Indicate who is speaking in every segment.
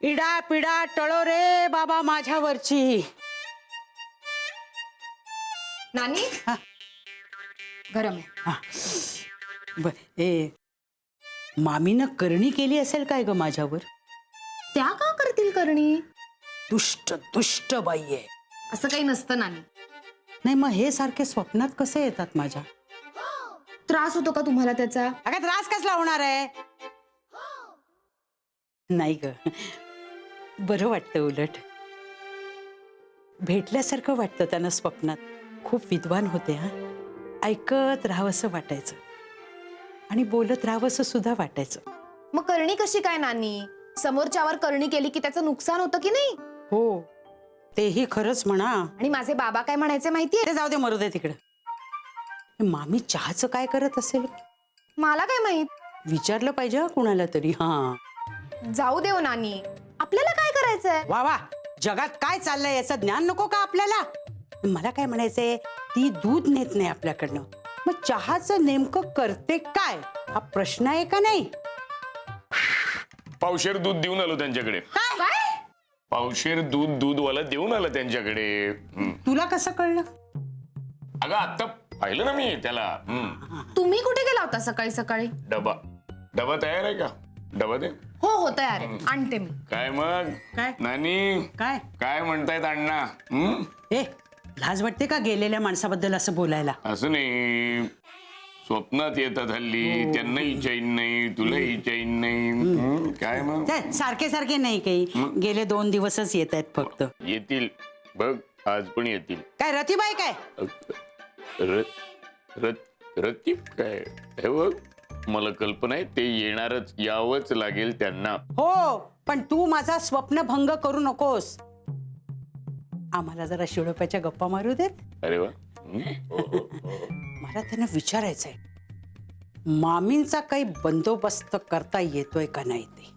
Speaker 1: इडा पिडा टळो रे बाबा माझ्यावरची.
Speaker 2: नानी
Speaker 1: हा.
Speaker 2: गरम आहे.
Speaker 1: हा. मामीनं करणी केली असेल काय ग माझ्यावर?
Speaker 2: त्या का करतील करणी?
Speaker 1: दुष्ट दुष्ट बाई आहे.
Speaker 2: असं काही नसतं नानी.
Speaker 1: नाही मग हे सारखे स्वप्नात कसे येतात माझ्या?
Speaker 2: त्रास होतो का तुम्हाला त्याचा?
Speaker 1: अगं त्रास कसला होणार आहे? नाही ग, बरं वाटतं. उलट भेटल्यासारखं वाटतं त्यांना स्वप्नात. खूप विद्वान होते. हा, ऐकत राहावंसं वाटायचं आणि बोलत राहावंसं सुद्धा वाटायचं.
Speaker 2: मग करणी कशी काय नानी? समोरच्यावर करणी केली की त्याचं नुकसान होतं की नाही?
Speaker 1: हो, तेही खरंच म्हणा.
Speaker 2: आणि माझे बाबा काय म्हणायचे माहितीये?
Speaker 1: ते जाऊ दे, मरू दे तिकडं. मामी चहाचं काय करत असेल?
Speaker 2: मला काय माहित.
Speaker 1: विचारलं पाहिजे हा कुणाला तरी. हा,
Speaker 2: जाऊ देव नानी, आपल्याला काय करायचंय?
Speaker 1: वा वा, जगात काय चाललंय याचं ज्ञान नको का आपल्याला? मला काय म्हणायचंय, ती दूध नेत नाही आपल्याकडनं, मग चहाचं नेमकं करते काय हा प्रश्न आहे का नाही?
Speaker 3: पावशेर दूध देऊन आलो त्यांच्याकडे.
Speaker 2: काय?
Speaker 3: पावशेर दूधवाला देऊन आला त्यांच्याकडे.
Speaker 1: तुला कसं कळलं?
Speaker 3: अगं आता पाहिलं ना मी त्याला.
Speaker 2: तुम्ही कुठे गेला होता सकाळी सकाळी?
Speaker 3: डबा तयार आहे का? डबा दे.
Speaker 2: हो तयार आहे, आणते मी.
Speaker 3: काय मग
Speaker 1: काय?
Speaker 3: नानी,
Speaker 1: काय
Speaker 3: काय म्हणतायत अण्णा?
Speaker 1: ए, लाज वाटते का गेलेल्या माणसाबद्दल असं बोलायला?
Speaker 3: असं नाही, स्वप्नात येतात हल्ली. त्यांनाही चैन नाही, तुलाही चैन नाही. काय मग?
Speaker 1: सारखे सारखे नाही, काही गेले 2 दिवसच येत आहेत फक्त.
Speaker 3: येतील बघ, आज पण येतील.
Speaker 1: काय रतीबाई काय?
Speaker 3: रतीब काय? हे बघ, मला कल्पना आहे ते येणारच, यावंच लागेल त्यांना.
Speaker 1: हो, पण तू माझा स्वप्नभंग करू नकोस. आम्हाला जरा शिळोप्याच्या गप्पा मारू देत.
Speaker 3: अरे वा.
Speaker 1: मला त्यांना विचारायचंय, मामींचा काही बंदोबस्त करता येतोय का नाही ते.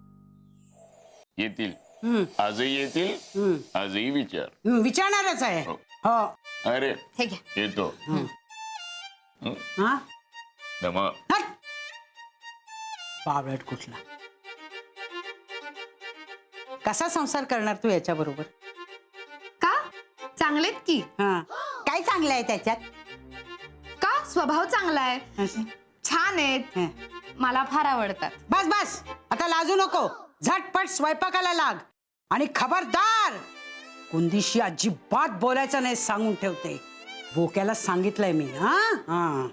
Speaker 3: येतील, आजही येतील. आजही विचार.
Speaker 1: विचारणारच आहे.
Speaker 3: हो.
Speaker 1: हो.
Speaker 3: अरे
Speaker 2: हे घ्या.
Speaker 3: येतो.
Speaker 1: हा,
Speaker 3: दमा.
Speaker 1: हट. बावळट कुठला. कसा संसार करणार तू याच्या बरोबर?
Speaker 2: का? चांगलेत की.
Speaker 1: हा, काय चांगलं आहे त्याच्यात?
Speaker 2: का? स्वभाव चांगला आहे,
Speaker 1: असं?
Speaker 2: छान आहेत,
Speaker 1: हं.
Speaker 2: मला फार आवडतात.
Speaker 1: बस बस, आता लाजू नको. झटपट स्वयंपाकाला लाग आणि खबरदार, कुंदीशी अजिबात बोलायचं नाही सांगून ठेवते. बोक्याला सांगितलंय मी. हा हा.